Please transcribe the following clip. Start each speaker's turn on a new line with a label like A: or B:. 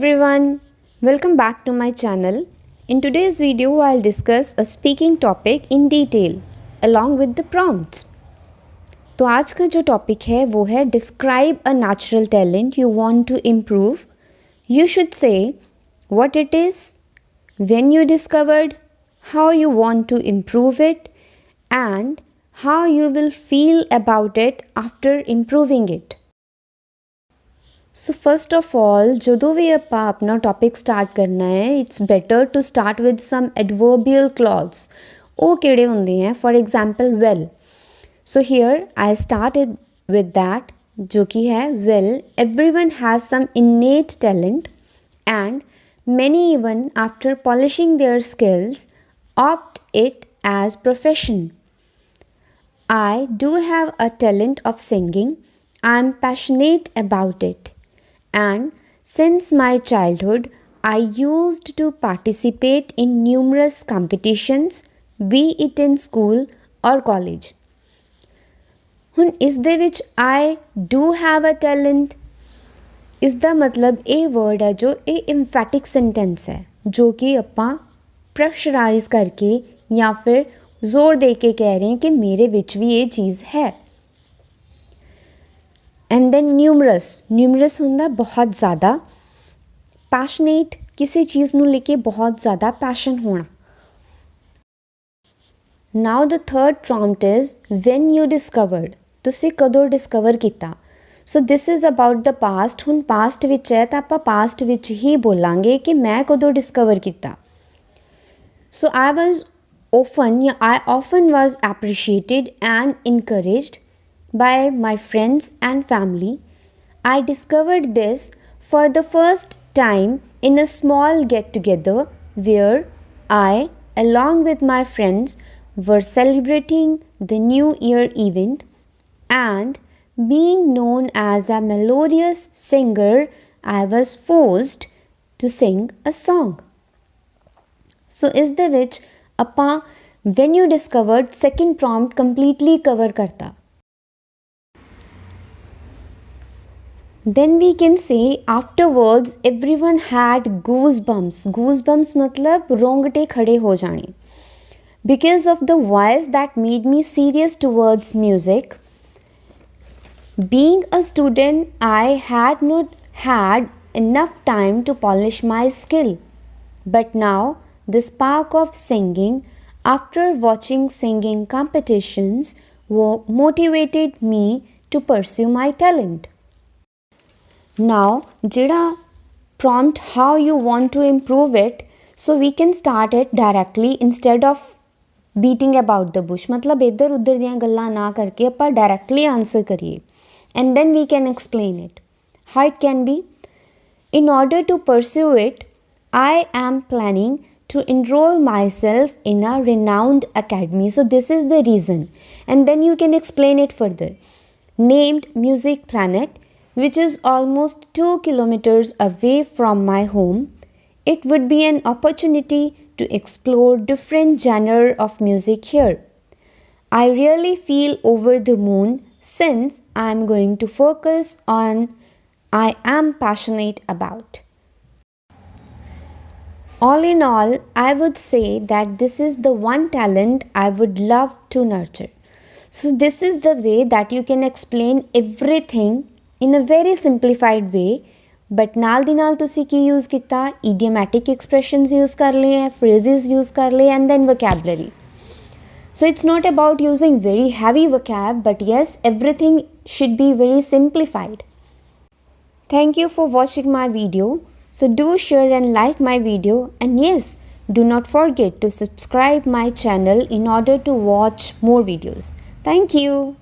A: everyone, welcome back to my channel. In today's video, I'll discuss a speaking topic in detail along with the prompts. तो आज का जो topic है वो है describe a natural talent you want to improve. You should say what it is, when you discovered, how you want to improve it, and how you will feel about it after improving it. So first of all, ਜਦੋਂ ਵੀ ਆਪਾਂ ਆਪਣਾ topic start ਕਰਨਾ ਹੈ, it's better to start with some adverbial clause. ਉਹ ਕਿਹੜੇ ਹੁੰਦੇ हैं? For example, well. So here I started with that, जो कि है well, everyone has some innate talent and many even after polishing their skills opt it as profession. I do have a talent of singing. I am passionate about it. And since my childhood, I used to participate in numerous competitions, be it in school or college. ਹੁਣ ਇਸ ਦੇ ਵਿੱਚ I do have a talent, ਇਸ ਦਾ ਮਤਲਬ ਇਹ word ਹੈ ਜੋ ਇਹ emphatic sentence ਹੈ ਜੋ ਕਿ ਆਪਾਂ ਪ੍ਰੈਸ਼ਰਾਈਜ਼ ਕਰਕੇ ਜਾਂ ਫਿਰ ਜ਼ੋਰ ਦੇ ਕੇ ਕਹਿ ਰਹੇ ਹਾਂ ਕਿ ਮੇਰੇ ਵਿੱਚ ਵੀ ਇਹ ਚੀਜ਼ ਹੈ. And then numerous ਹੁੰਦਾ ਬਹੁਤ ਜ਼ਿਆਦਾ, passionate ਕਿਸੇ ਚੀਜ਼ ਨੂੰ ਲੈ ਕੇ ਬਹੁਤ ਜ਼ਿਆਦਾ passion ਹੋਣਾ. Now the third prompt is when you discovered. ਤੁਸੀਂ ਕਦੋਂ discover ਕੀਤਾ? So this is about the past. ਹੁਣ past ਵਿੱਚ ਹੈ ਤਾਂ ਆਪਾਂ past ਵਿੱਚ ਹੀ ਬੋਲਾਂਗੇ ਕਿ ਮੈਂ ਕਦੋਂ discover ਕੀਤਾ. So I often was appreciated and encouraged by my friends and family. I discovered this for the first time in a small get-together where I, along with my friends, were celebrating the New Year event, and being known as a melodious singer, I was forced to sing a song. So is the which ਆਪਾਂ when you discovered second prompt completely cover करता. Then we can say afterwards everyone had goosebumps. Goosebumps मतलब रोंगटे खड़े हो जाने. Because of the voice that made me serious towards music. Being a student, I had not had enough time to polish my skill. But now the spark of singing after watching singing competitions motivated me to pursue my talent. Now, jada prompt how you want to improve it, so we can start it directly instead of beating about the bush. मतलब इधर उधर दियां गल्लां ना करके अपा directly answer करिए, and then we can explain it. How it can be? In order to pursue it, I am planning to enroll myself in a renowned academy. So this is the reason, and then you can explain it further. Named Music Planet, which is almost 2 kilometers away from my home. It would be an opportunity to explore different genre of music here. I really feel over the moon since I am going to focus on I am passionate about. All in all, I would say that this is the one talent I would love to nurture. So this is the way that you can explain everything in a very simplified way, but नाल दी नाल तुसी की use किता, idiomatic expressions use कर लिए हैं, phrases use कर लिए, and then vocabulary. So it's not about using very heavy vocab, but yes, everything should be very simplified. Thank you for watching my video. So do share and like my video, and yes, do not forget to subscribe my channel in order to watch more videos. Thank you.